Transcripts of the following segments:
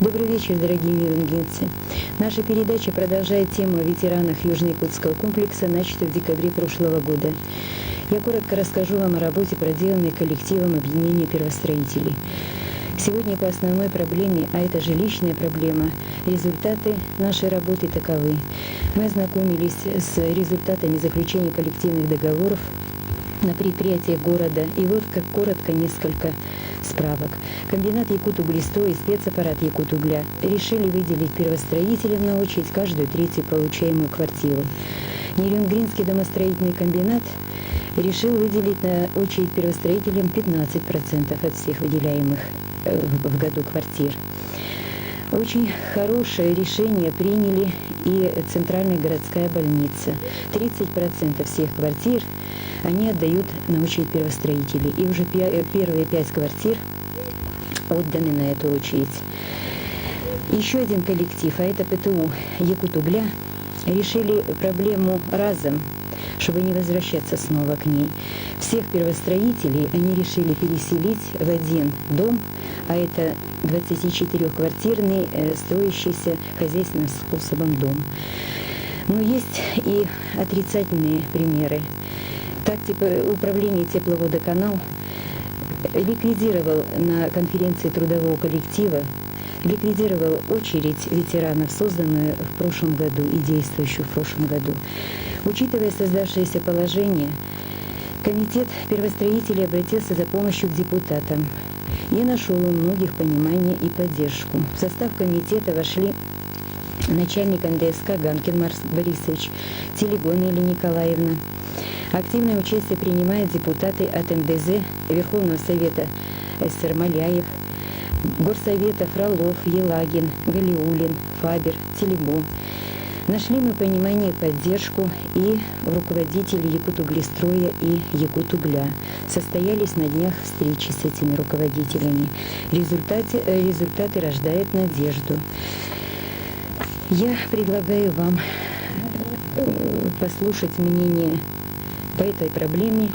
Добрый вечер, дорогие мирнгенцы. Наша передача продолжает тему о ветеранах Южно-Якутского комплекса, начатую в декабре прошлого года. Я коротко расскажу вам о работе, проделанной коллективом объединения первостроителей. Сегодня по основной проблеме, а это жилищная проблема, результаты нашей работы таковы. Мы ознакомились с результатами заключения коллективных договоров на предприятиях города. И вот как коротко несколько справок. Комбинат Якутуглестрой и спецаппарат Якутугля решили выделить первостроителям на очередь каждую третью получаемую квартиру. Нерюнгринский домостроительный комбинат решил выделить на очередь первостроителям 15% от всех выделяемых в году квартир. Очень хорошее решение приняли и Центральная городская больница. 30% всех квартир они отдают на очередь первостроителей. И уже первые 5 квартир отданы на эту очередь. Еще один коллектив, а это ПТУ Якутугля, решили проблему разом, чтобы не возвращаться снова к ней. Всех первостроителей они решили переселить в один дом, а это 24-квартирный, строящийся хозяйственным способом дом. Но есть и отрицательные примеры. Так, управление тепловодоканал ликвидировал на конференции трудового коллектива, ликвидировал очередь ветеранов, созданную в прошлом году и действующую в прошлом году. Учитывая создавшееся положение, комитет первостроителей обратился за помощью к депутатам и нашел у многих понимание и поддержку. В состав комитета вошли начальник НДСК Ганкин Марс Борисович, Телегон Илья Николаевна. Активное участие принимают депутаты от МДЗ, Верховного Совета СССР Маляев, Горсовета Фролов, Елагин, Галиулин, Фабер, Телегон. Нашли мы понимание и поддержку и руководители Якутуглестроя и Якутугля. Состоялись на днях встречи с этими руководителями. Результаты рождают надежду. Я предлагаю вам послушать мнение по этой проблеме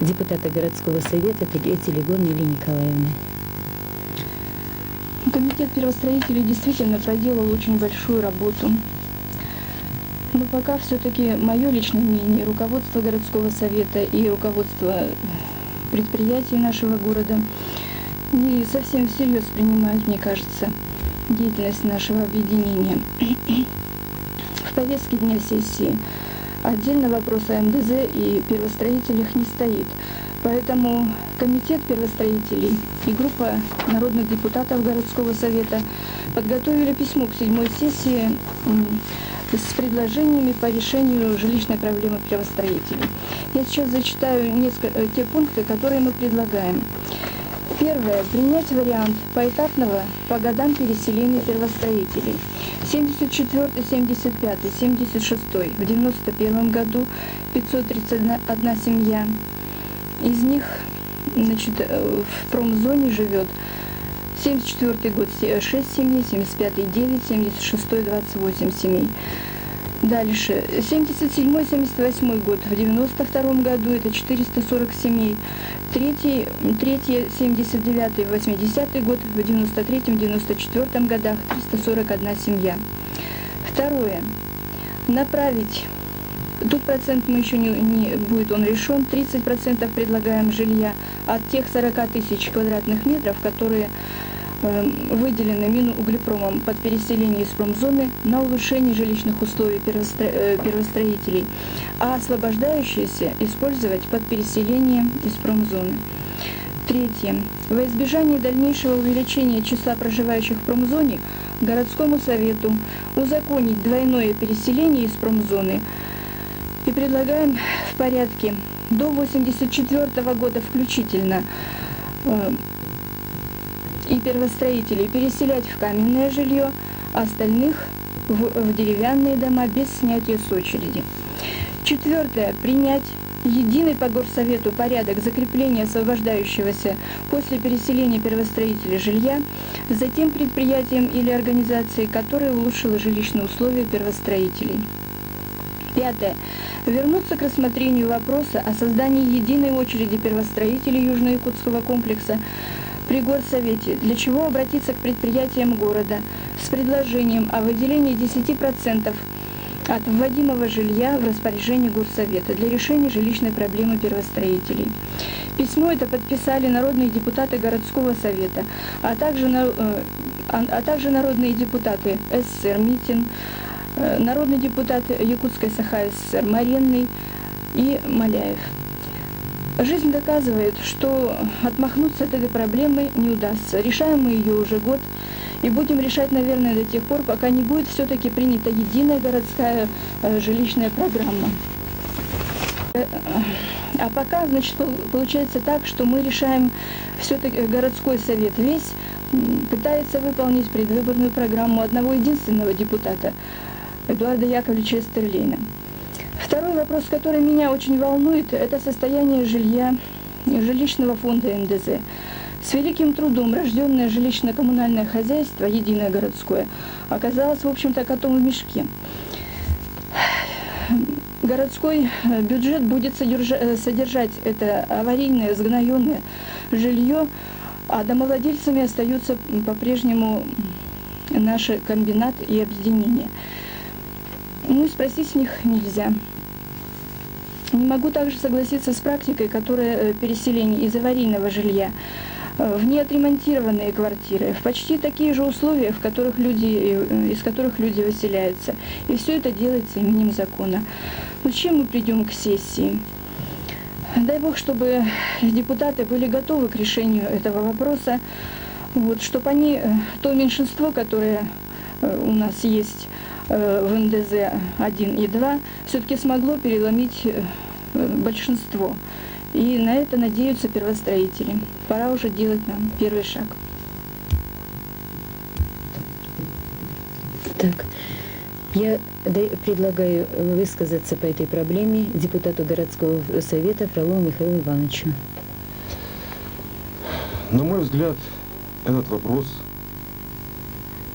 депутата городского совета Телегон Ильи Николаевны. Комитет первостроителей действительно проделал очень большую работу. Но пока все-таки мое личное мнение, руководство городского совета и руководство предприятий нашего города не совсем всерьез принимают, мне кажется, деятельность нашего объединения. В повестке дня сессии отдельно вопрос о МДЗ и первостроителях не стоит. Поэтому комитет первостроителей и группа народных депутатов городского совета подготовили письмо к 7-й сессии с предложениями по решению жилищной проблемы первостроителей. Я сейчас зачитаю те пункты, которые мы предлагаем. Первое. Принять вариант поэтапного по годам переселения первостроителей. 74, 75, 76. В 91 году 531 семья. Из них, в промзоне живет 74 год 6 семей, 75 9, 76 28 семей. Дальше, 77-78 год, в 92 году это 440 семей. Третий 79-80 год, в 93-94 годах 341 семья. Второе, направить, тут процент мы еще не будет он решен, 30% предлагаем жилья от тех 40 тысяч квадратных метров, которые выделены Минуглепромом под переселение из промзоны на улучшение жилищных условий первостроителей, а освобождающиеся использовать под переселение из промзоны. Третье. Во избежание дальнейшего увеличения числа проживающих в промзоне, городскому совету узаконить двойное переселение из промзоны и предлагаем в порядке до 1984 года включительно и первостроителей переселять в каменное жилье, а остальных в деревянные дома без снятия с очереди. Четвертое. Принять единый по горсовету порядок закрепления освобождающегося после переселения первостроителя жилья за тем предприятием или организацией, которое улучшило жилищные условия первостроителей. Пятое. Вернуться к рассмотрению вопроса о создании единой очереди первостроителей Южно-Якутского комплекса при горсовете, для чего обратиться к предприятиям города с предложением о выделении 10% от вводимого жилья в распоряжение горсовета для решения жилищной проблемы первостроителей. Письмо это подписали народные депутаты городского совета, а также народные депутаты СССР Митин, народный депутат Якутской Саха СССР Маренный и Маляев. Жизнь доказывает, что отмахнуться от этой проблемы не удастся. Решаем мы ее уже год и будем решать, наверное, до тех пор, пока не будет все-таки принята единая городская жилищная программа. А пока, значит, получается так, что мы решаем, все-таки городской совет весь пытается выполнить предвыборную программу одного единственного депутата, Эдуарда Яковлевича Эстерлейна. Второй вопрос, который меня очень волнует, это состояние жилья, жилищного фонда НДЗ. С великим трудом рожденное жилищно-коммунальное хозяйство, единое городское, оказалось, в общем-то, котом в мешке. Городской бюджет будет содержать это аварийное, сгноенное жилье, а домовладельцами остаются по-прежнему наши комбинаты и объединения. Ну и спросить с них нельзя. Не могу также согласиться с практикой, которая переселение из аварийного жилья в неотремонтированные квартиры, в почти такие же условия, из которых люди выселяются. И все это делается именем закона. Но чем мы придем к сессии? Дай Бог, чтобы депутаты были готовы к решению этого вопроса, чтобы они, то меньшинство, которое у нас есть в НДЗ 1 и 2, все-таки смогло переломить большинство. И на это надеются первостроители. Пора уже делать нам первый шаг. Так, я предлагаю высказаться по этой проблеме депутату городского совета Фролову Михаилу Ивановичу. На мой взгляд, этот вопрос,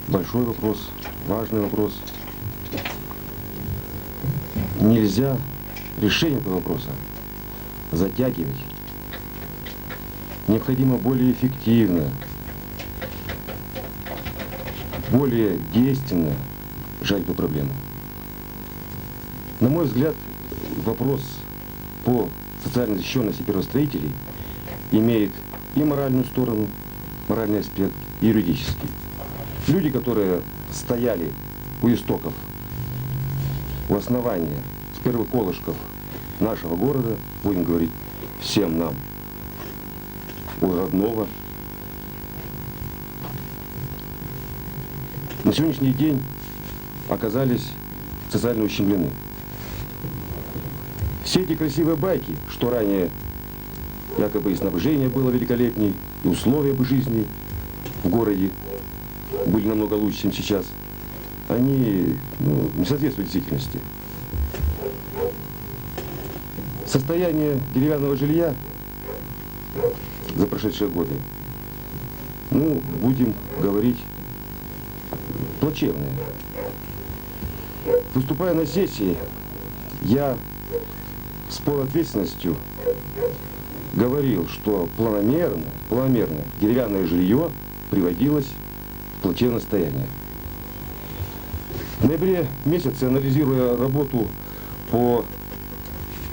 большой вопрос, важный вопрос. Нельзя решение этого вопроса затягивать. Необходимо более эффективно, более действенно решать эту проблему. На мой взгляд, вопрос по социальной защищенности первостроителей имеет и моральную сторону, моральный аспект, и юридический. Люди, которые стояли у истоков, у основания, с первых колышков нашего города, будем говорить всем нам, у родного, на сегодняшний день оказались социально ущемлены. Все эти красивые байки, что ранее якобы и снабжение было великолепней, и условия бы жизни в городе были намного лучше, чем сейчас, они не соответствуют действительности. Состояние деревянного жилья за прошедшие годы, будем говорить, плачевное. Выступая на сессии, я с полной ответственностью говорил, что планомерно деревянное жилье приводилось в плачевное состояние. В ноябре месяце, анализируя работу по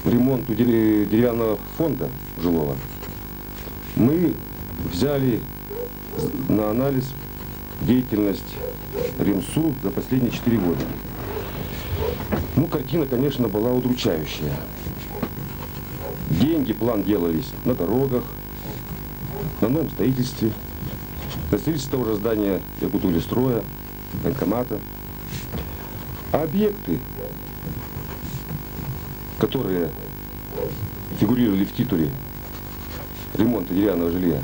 ремонту деревянного фонда жилого, мы взяли на анализ деятельность РИМСУ за последние 4 года. Картина, конечно, была удручающая. План делались на дорогах, на новом строительстве, на строительстве того же здания Якутулестроя, банкомата. А объекты, которые фигурировали в титуле ремонта деревянного жилья,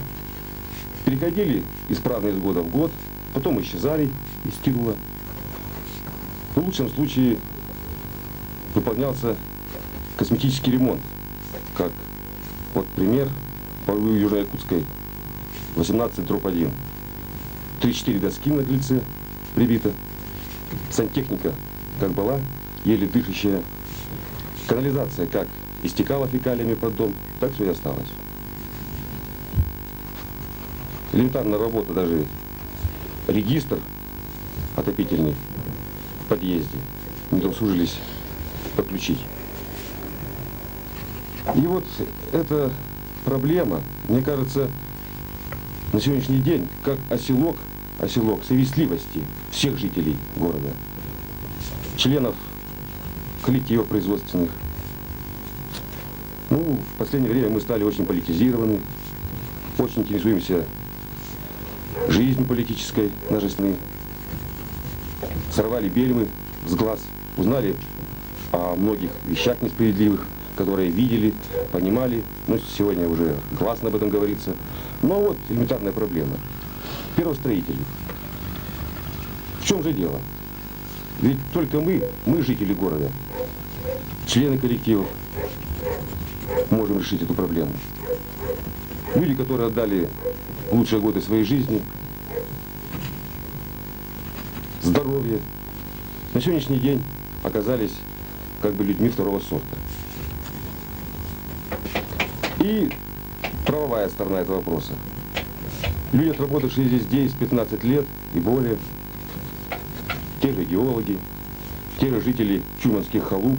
переходили исправно из года в год, потом исчезали из титула. В лучшем случае выполнялся косметический ремонт, как пример по Южно-Якутской 18/1. 3-4 доски на крыльце прибито. Сантехника как была, еле дышащая. Канализация как истекала фекалиями под дом, так все и осталось. элементарная работа, даже регистр отопительный в подъезде не удосужились подключить. И вот эта проблема, мне кажется, на сегодняшний день как оселок совестливости всех жителей города, членов коллективов производственных. Ну, в последнее время мы стали очень политизированы, очень интересуемся жизнью политической нашей страны. Сорвали бельмы с глаз, узнали о многих вещах несправедливых, которые видели, понимали. Ну, сегодня уже гласно об этом говорится. Но вот элементарная проблема. Первостроители. В чем же дело? Ведь только мы жители города, члены коллективов, можем решить эту проблему. Люди, которые отдали лучшие годы своей жизни, здоровье, на сегодняшний день оказались как бы людьми второго сорта. И правовая сторона этого вопроса. Люди, отработавшие здесь 10-15 лет и более, те же геологи, те же жители чуманских халуп,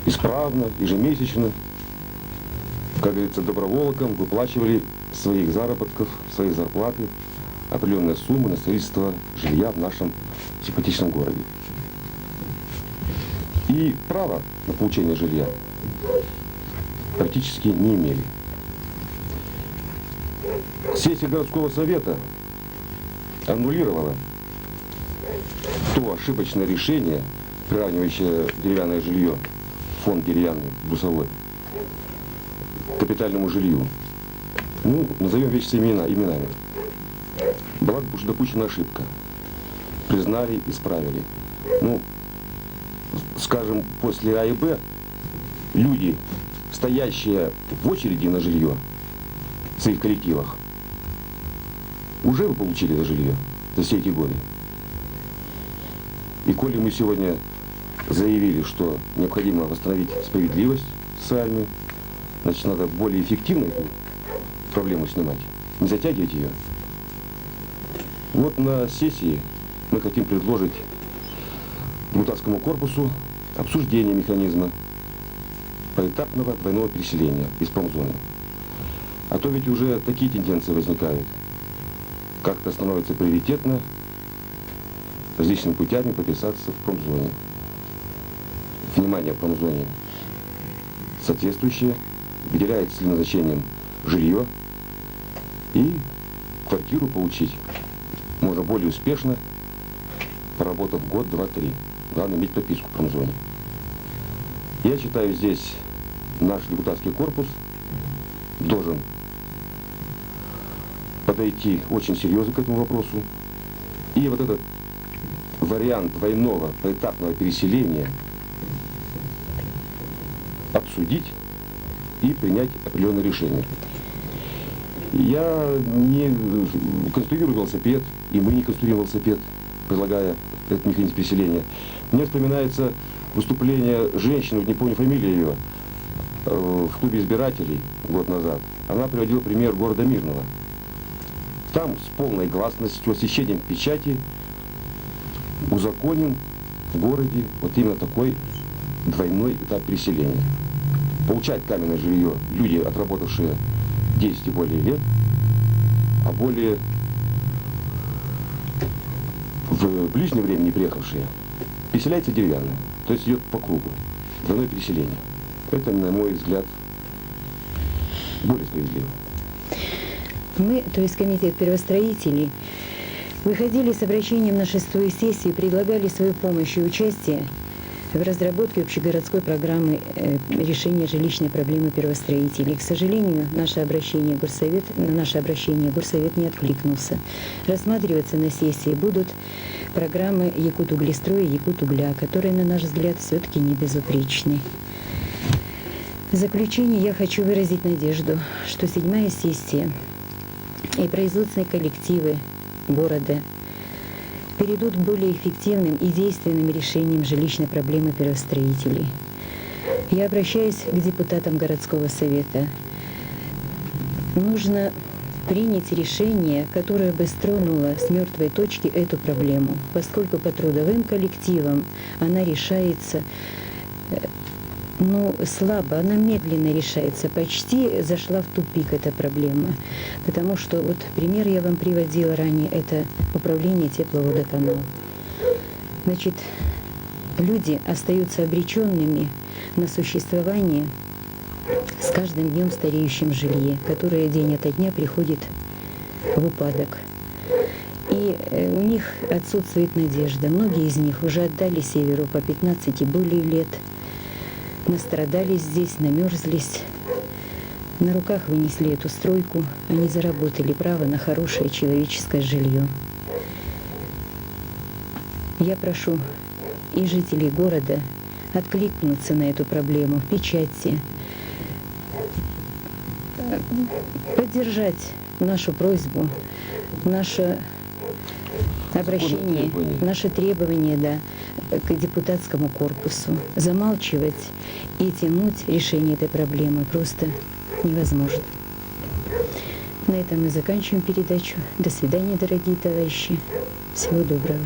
исправно, ежемесячно, как говорится, доброволком выплачивали своих заработков, своей зарплаты определенные суммы на строительство жилья в нашем симпатичном городе. И права на получение жилья практически не имели. Сессия городского совета аннулировала то ошибочное решение, приравнивающее деревянное жилье, фонд деревянный, брусовой, к капитальному жилью. Ну, назовем вещи именами. Была допущена ошибка. Признали, исправили. Ну, скажем, после А и Б люди, стоящие в очереди на жилье в своих коллективах, уже вы получили это жилье за все эти годы. И коли мы сегодня заявили, что необходимо восстановить справедливость социальную, значит, надо более эффективно эту проблему снимать, не затягивать ее. Вот на сессии мы хотим предложить депутатскому корпусу обсуждение механизма поэтапного двойного переселения из промзоны. А то ведь уже такие тенденции возникают. Как-то становится приоритетно различными путями прописаться в промзоне. Внимание в промзоне соответствующее, выделяется ли назначением жилье, и квартиру получить можно более успешно, поработав год, два, три. Главное иметь прописку в промзоне. Я считаю, здесь наш депутатский корпус должен подойти очень серьезно к этому вопросу. И вот этот вариант двойного поэтапного переселения обсудить и принять определенное решение. Я не конструирую велосипед, и мы не конструируем велосипед, предлагая этот механизм переселения. Мне вспоминается выступление женщины, не помню фамилию ее, в клубе избирателей год назад. Она приводила пример города Мирного. Там с полной гласностью, освещением печати узаконен в городе вот именно такой двойной этап переселения. Получают каменное жилье люди, отработавшие 10 и более лет, а более в ближнее время не приехавшие переселяется деревянное. То есть идет по кругу. Двойное переселение. Это, на мой взгляд, более справедливо. Мы, то есть комитет первостроителей, выходили с обращением на 6-ю сессию и предлагали свою помощь и участие в разработке общегородской программы решения жилищной проблемы первостроителей. К сожалению, на наше обращение горсовет не откликнулся. Рассматриваться на сессии будут программы Якутуглестроя и Якутугля, которые, на наш взгляд, все-таки не безупречны. В заключение я хочу выразить надежду, что 7-я сессия и производственные коллективы города перейдут к более эффективным и действенным решениям жилищной проблемы первостроителей. Я обращаюсь к депутатам городского совета нужно принять решение, которое бы стронуло с мертвой точки эту проблему, поскольку по трудовым коллективам она решается слабо, она медленно решается, почти зашла в тупик эта проблема. Потому что, вот пример я вам приводила ранее, это управление тепловодоканал. Значит, люди остаются обреченными на существование с каждым днем стареющим в жилье, которое день ото дня приходит в упадок. И у них отсутствует надежда. Многие из них уже отдали северу по 15 и более лет, настрадались здесь, намерзлись, на руках вынесли эту стройку, они заработали право на хорошее человеческое жилье. Я прошу и жителей города откликнуться на эту проблему в печати, поддержать нашу просьбу, наше обращение, наше требование, да, к депутатскому корпусу. Замалчивать и тянуть решение этой проблемы просто невозможно. На этом мы заканчиваем передачу. До свидания, дорогие товарищи. Всего доброго.